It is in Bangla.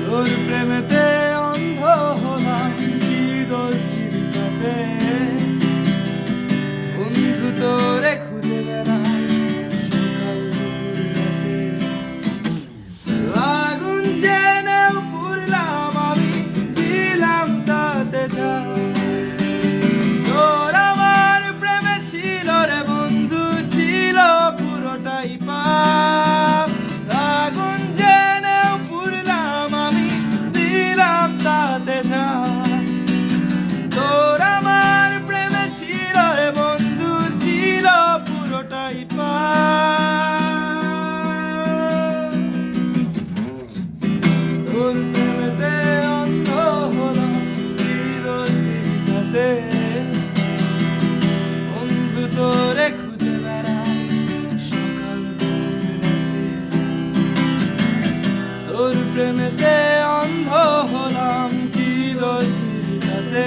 তোর প্রেমেতে অন্ধ হলাম কি দোষ দিলি তাতে বন্ধু তোরে খুঁজে বেড়াই সকাল দুপুর রাতে আগুন জেনেও পুরলাম আমি দিলাম তাতে তোর আমার প্রেমে ছিল রে বন্ধু ছিল পুরোটাই পাপ আগুন জেনেও পুরলাম আমি দিলাম তাতে তোর আমার প্রেমে ছিল রে বন্ধু ছিল পুরোটাই পাপ তোর প্রেমেতে অন্ধ হলাম কি দোষ দিলি তাতে বন্ধু তোরে খুঁজে বেড়াই সকাল দুপুর রাতে তোর প্রেমেতে অন্ধ হলাম কি দোষ দিলি তাতে